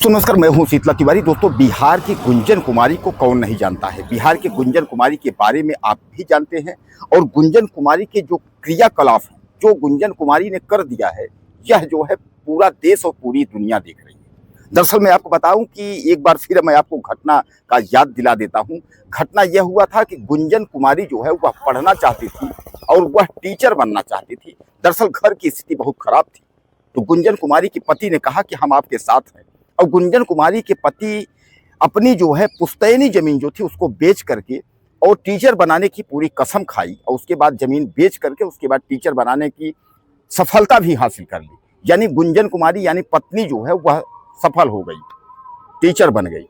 नमस्कार, मैं हूं शीतला तिवारी। दोस्तों, बिहार की गुंजन कुमारी को कौन नहीं जानता है। बिहार की गुंजन कुमारी के बारे में आप भी जानते हैं और गुंजन कुमारी के जो क्रियाकलाप हैं, जो गुंजन कुमारी ने कर दिया है, यह जो है पूरा देश और पूरी दुनिया देख रही है। दरअसल मैं आपको बताऊं कि एक बार फिर मैं आपको घटना का याद दिला देता हूं। घटना यह हुआ था कि गुंजन कुमारी जो है वह पढ़ना चाहती थी और वह टीचर बनना चाहती थी। दरअसल घर की स्थिति बहुत खराब थी, तो गुंजन कुमारी के पति ने कहा कि हम आपके साथ हैं। और गुंजन कुमारी के पति अपनी जो है पुश्तैनी जमीन जो थी उसको बेच करके और टीचर बनाने की पूरी कसम खाई और उसके बाद जमीन बेच करके उसके बाद टीचर बनाने की सफलता भी हासिल कर ली। यानी गुंजन कुमारी यानी पत्नी जो है वह सफल हो गई, टीचर बन गई।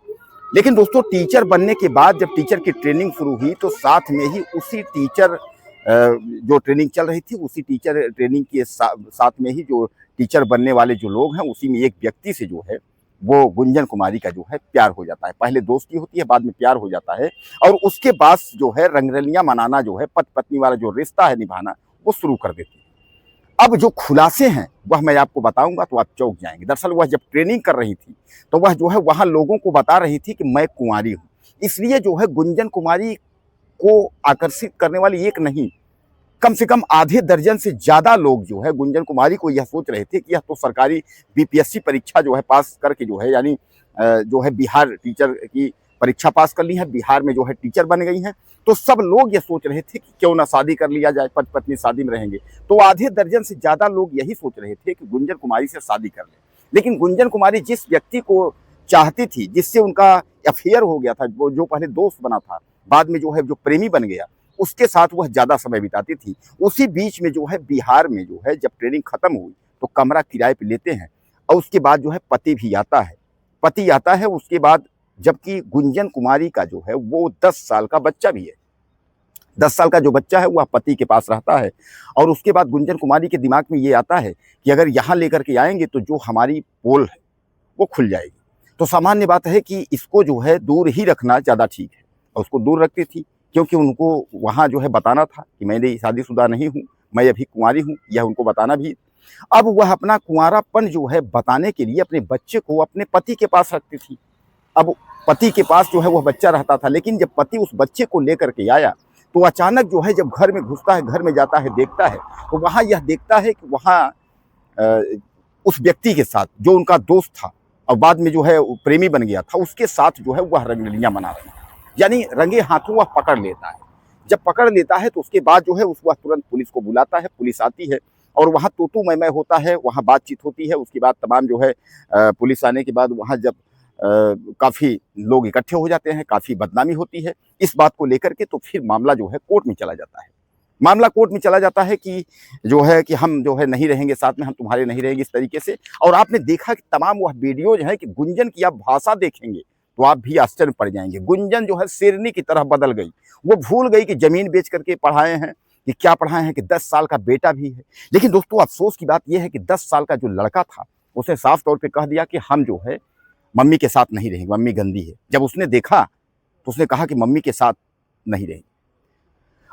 लेकिन दोस्तों, टीचर बनने के बाद जब टीचर की ट्रेनिंग शुरू हुई तो साथ में ही उसी टीचर जो ट्रेनिंग चल रही थी उसी टीचर ट्रेनिंग के साथ में ही जो टीचर बनने वाले जो लोग हैं उसी में एक व्यक्ति से जो है वो गुंजन कुमारी का जो है प्यार हो जाता है। पहले दोस्ती होती है, बाद में प्यार हो जाता है और उसके बाद जो है रंगरलियां मनाना जो है पति पत्नी वाला जो रिश्ता है निभाना वो शुरू कर देती है। अब जो खुलासे हैं वह मैं आपको बताऊंगा तो आप चौंक जाएंगे। दरअसल वह जब ट्रेनिंग कर रही थी तो वह जो है वहां लोगों को बता रही थी कि मैं कुंवारी हूं। इसलिए जो है गुंजन कुमारी को आकर्षित करने वाली एक नहीं, कम से कम आधे दर्जन से ज्यादा लोग जो है गुंजन कुमारी को यह सोच रहे थे कि यह तो सरकारी बीपीएससी परीक्षा जो है पास करके जो है यानी जो है बिहार टीचर की परीक्षा पास कर ली है, बिहार में जो है टीचर बन गई हैं। तो सब लोग यह सोच रहे थे कि क्यों ना शादी कर लिया जाए, पति पत्नी शादी में रहेंगे। तो आधे दर्जन से ज्यादा लोग यही सोच रहे थे कि गुंजन कुमारी से शादी कर लें। लेकिन गुंजन कुमारी जिस व्यक्ति को चाहती थी, जिससे उनका अफेयर हो गया था, वो जो पहले दोस्त बना था बाद में जो है जो प्रेमी बन गया, उसके साथ वह ज्यादा समय बिताती थी। उसी बीच में जो है बिहार में जो है जब ट्रेनिंग खत्म हुई तो कमरा किराए पे लेते हैं और उसके बाद जो है पति भी आता है, पति आता है उसके बाद, जबकि गुंजन कुमारी का जो है वो 10 साल का बच्चा भी है। 10 साल का जो बच्चा है वह पति के पास रहता है और उसके बाद गुंजन कुमारी के दिमाग में ये आता है कि अगर यहाँ लेकर के आएंगे तो जो हमारी पोल है वो खुल जाएगी। तो सामान्य बात है कि इसको जो है दूर ही रखना ज़्यादा ठीक है और उसको दूर रखती थी क्योंकि उनको वहाँ जो है बताना था कि मैं शादीशुदा नहीं हूँ, मैं अभी कुंवारी हूँ, यह उनको बताना भी। अब वह अपना कुंवारापन जो है बताने के लिए अपने बच्चे को अपने पति के पास रखती थी। अब पति के पास जो है वह बच्चा रहता था, लेकिन जब पति उस बच्चे को लेकर के आया तो अचानक जो है जब घर में घुसता है, घर में जाता है, देखता है तो वहाँ यह देखता है कि वहाँ उस व्यक्ति के साथ जो उनका दोस्त था और बाद में जो है प्रेमी बन गया था, उसके साथ जो है वह रंगरलियां मना रही है। यानी रंगे हाथों वह पकड़ लेता है। जब पकड़ लेता है तो उसके बाद जो है वह तुरंत पुलिस को बुलाता है, पुलिस आती है और वहाँ तू मैं होता है, वहाँ बातचीत होती है। उसके बाद तमाम जो है पुलिस आने के बाद वहाँ जब काफ़ी लोग इकट्ठे हो जाते हैं, काफ़ी बदनामी होती है इस बात को लेकर के, तो फिर मामला जो है कोर्ट में चला जाता है। मामला कोर्ट में चला जाता है कि जो है कि हम जो है नहीं रहेंगे साथ में, हम तुम्हारे नहीं रहेंगे इस तरीके से। और आपने देखा कि तमाम वह वीडियोज हैं कि गुंजन की आप भाषा देखेंगे तो आप भी आश्चर्य पड़ जाएंगे। गुंजन जो है शेरनी की तरह बदल गई। वो भूल गई कि जमीन बेच करके पढ़ाए हैं, कि क्या पढ़ाए हैं, कि 10 साल का बेटा भी है। लेकिन दोस्तों, अफसोस की बात यह है कि 10 साल का जो लड़का था उसने साफ तौर पे कह दिया कि हम जो है मम्मी के साथ नहीं रहेंगे, मम्मी गंदी है। जब उसने देखा तो उसने कहा कि मम्मी के साथ नहीं रहेंगे।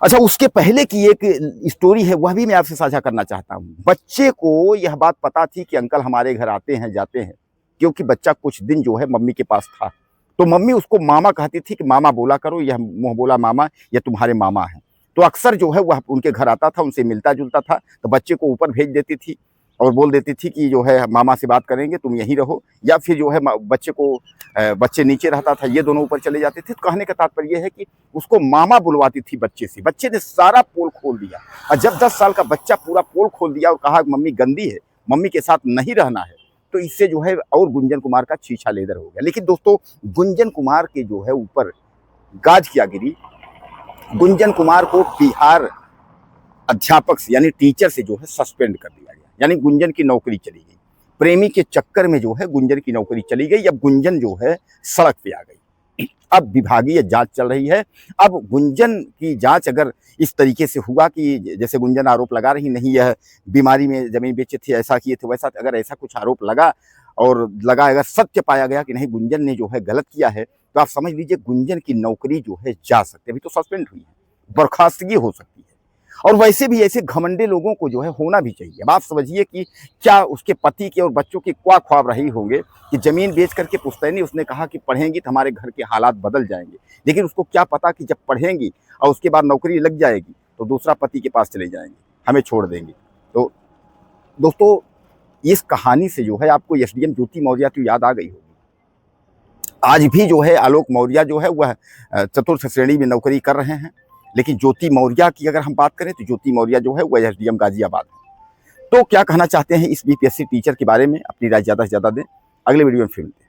अच्छा, उसके पहले की एक स्टोरी है, वह भी मैं आपसे साझा करना चाहता हूँ। बच्चे को यह बात पता थी कि अंकल हमारे घर आते हैं जाते हैं, क्योंकि बच्चा कुछ दिन जो है मम्मी के पास था। तो मम्मी उसको मामा कहती थी कि मामा बोला करो, यह मुंह बोला मामा, यह तुम्हारे मामा हैं। तो अक्सर जो है वह उनके घर आता था, उनसे मिलता जुलता था। तो बच्चे को ऊपर भेज देती थी और बोल देती थी कि जो है मामा से बात करेंगे, तुम यहीं रहो। या फिर जो है बच्चे नीचे रहता था, ये दोनों ऊपर चले जाते थे। तो कहने का तात्पर्य यह है कि उसको मामा बुलवाती थी बच्चे से। बच्चे ने सारा पोल खोल दिया और जब 10 साल का बच्चा पूरा पोल खोल दिया और कहा मम्मी गंदी है, मम्मी के साथ नहीं रहना है, तो इससे जो है और गुंजन कुमार का छीछा लेदर हो गया। लेकिन दोस्तों, गुंजन कुमार के जो है ऊपर गाज क्या गिरी। गुंजन कुमार को बिहार अध्यापक से यानी टीचर से जो है सस्पेंड कर दिया गया, यानी गुंजन की नौकरी चली गई। प्रेमी के चक्कर में जो है गुंजन की नौकरी चली गई। अब गुंजन जो है सड़क पे आ गई। अब विभागीय जांच चल रही है। अब गुंजन की जांच अगर इस तरीके से हुआ कि जैसे गुंजन आरोप लगा रही, नहीं यह बीमारी में जमीन बेचे थे, ऐसा किए थे, वैसा, अगर ऐसा कुछ आरोप लगा और अगर सत्य पाया गया कि नहीं गुंजन ने जो है गलत किया है, तो आप समझ लीजिए गुंजन की नौकरी जो है जा सकती है। अभी तो सस्पेंड हुई है, बर्खास्तगी हो सकती है। और वैसे भी ऐसे घमंडे लोगों को जो है होना भी चाहिए। अब आप समझिए कि क्या उसके पति के और बच्चों के क्या ख्वाब रही होंगे कि जमीन बेच करके पुश्तैनी उसने कहा कि पढ़ेंगी तो हमारे घर के हालात बदल जाएंगे। लेकिन उसको क्या पता कि जब पढ़ेंगी और उसके बाद नौकरी लग जाएगी तो दूसरा पति के पास चले जाएंगे, हमें छोड़ देंगे। तो दोस्तों, इस कहानी से जो है आपको एसडीएम ज्योति मौर्य की याद आ गई होगी। आज भी जो है आलोक मौर्य जो है वह चतुर्थ श्रेणी में नौकरी कर रहे हैं। लेकिन ज्योति मौर्य की अगर हम बात करें तो ज्योति मौर्य जो है वह एसडीएम गाजियाबाद है। तो क्या कहना चाहते हैं इस बीपीएससी टीचर के बारे में, अपनी राय ज़्यादा से ज़्यादा दें। अगले वीडियो में फिर मिलते हैं।